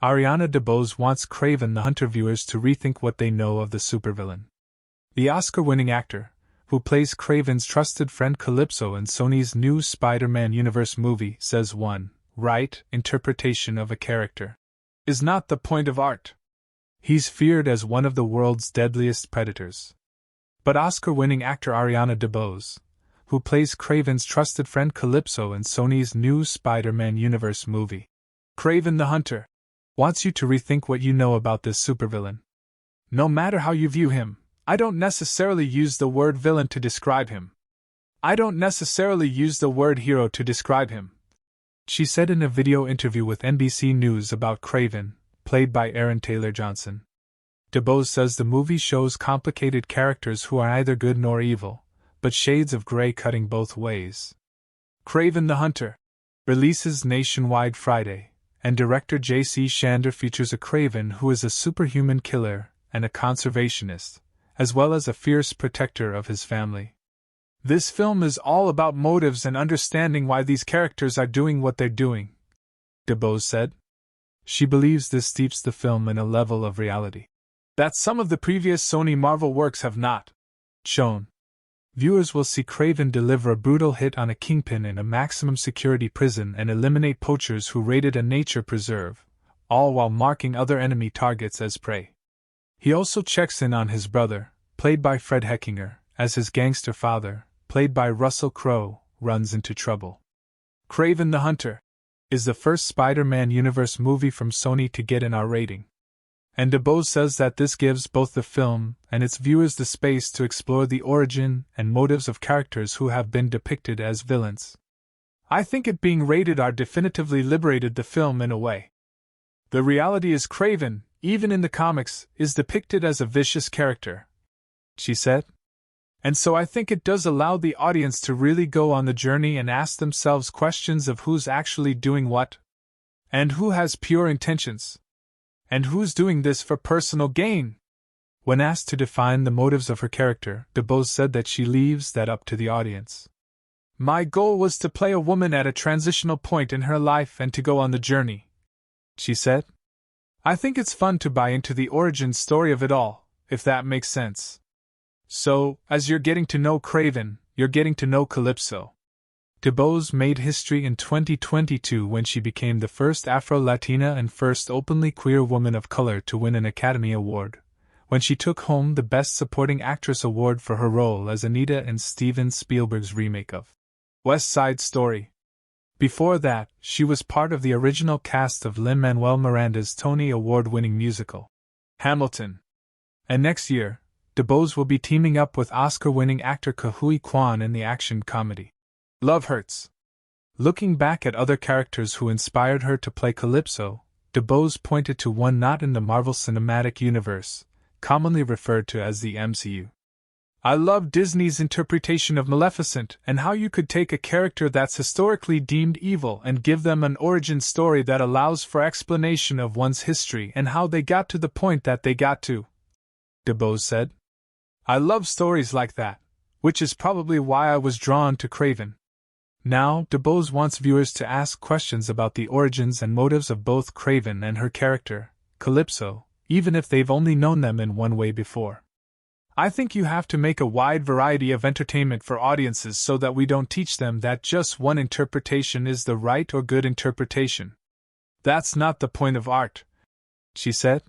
Ariana DeBose wants Kraven the Hunter viewers to rethink what they know of the supervillain. The Oscar-winning actor, who plays Kraven's trusted friend Calypso in Sony's new Spider-Man universe movie, says one right interpretation of a character is not the point of art. He's feared as one of the world's deadliest predators. But Oscar-winning actor Ariana DeBose, who plays Kraven's trusted friend Calypso in Sony's new Spider-Man universe movie, Kraven the Hunter, wants you to rethink what you know about this supervillain. No matter how you view him, I don't necessarily use the word villain to describe him. I don't necessarily use the word hero to describe him, she said in a video interview with NBC News about Kraven, played by Aaron Taylor Johnson. DeBose says the movie shows complicated characters who are neither good nor evil, but shades of gray cutting both ways. Kraven the Hunter releases nationwide Friday, and director J.C. Shander features a Kraven who is a superhuman killer and a conservationist, as well as a fierce protector of his family. This film is all about motives and understanding why these characters are doing what they're doing, DeBose said. She believes this steeps the film in a level of reality that some of the previous Sony Marvel works have not shown. Viewers will see Kraven deliver a brutal hit on a kingpin in a maximum security prison and eliminate poachers who raided a nature preserve, all while marking other enemy targets as prey. He also checks in on his brother, played by Fred Heckinger, as his gangster father, played by Russell Crowe, runs into trouble. Kraven the Hunter is the first Spider-Man universe movie from Sony to get an R rating. And DeBose says that this gives both the film and its viewers the space to explore the origin and motives of characters who have been depicted as villains. I think it being rated R definitively liberated the film in a way. The reality is Kraven, even in the comics, is depicted as a vicious character, she said. And so I think it does allow the audience to really go on the journey and ask themselves questions of who's actually doing what, and who has pure intentions, and who's doing this for personal gain. When asked to define the motives of her character, DeBose said that she leaves that up to the audience. My goal was to play a woman at a transitional point in her life and to go on the journey, she said. I think it's fun to buy into the origin story of it all, if that makes sense. So, as you're getting to know Kraven, you're getting to know Calypso. DeBose made history in 2022 when she became the first Afro-Latina and first openly queer woman of color to win an Academy Award, when she took home the Best Supporting Actress award for her role as Anita in Steven Spielberg's remake of West Side Story. Before that, she was part of the original cast of Lin-Manuel Miranda's Tony Award-winning musical, Hamilton. And next year, DeBose will be teaming up with Oscar-winning actor Ke Huy Quan in the action comedy Love Hurts. Looking back at other characters who inspired her to play Calypso, DeBose pointed to one not in the Marvel Cinematic Universe, commonly referred to as the MCU. I love Disney's interpretation of Maleficent and how you could take a character that's historically deemed evil and give them an origin story that allows for explanation of one's history and how they got to the point that they got to, DeBose said. I love stories like that, which is probably why I was drawn to Kraven. Now, DeBose wants viewers to ask questions about the origins and motives of both Kraven and her character, Calypso, even if they've only known them in one way before. I think you have to make a wide variety of entertainment for audiences so that we don't teach them that just one interpretation is the right or good interpretation. That's not the point of art, she said.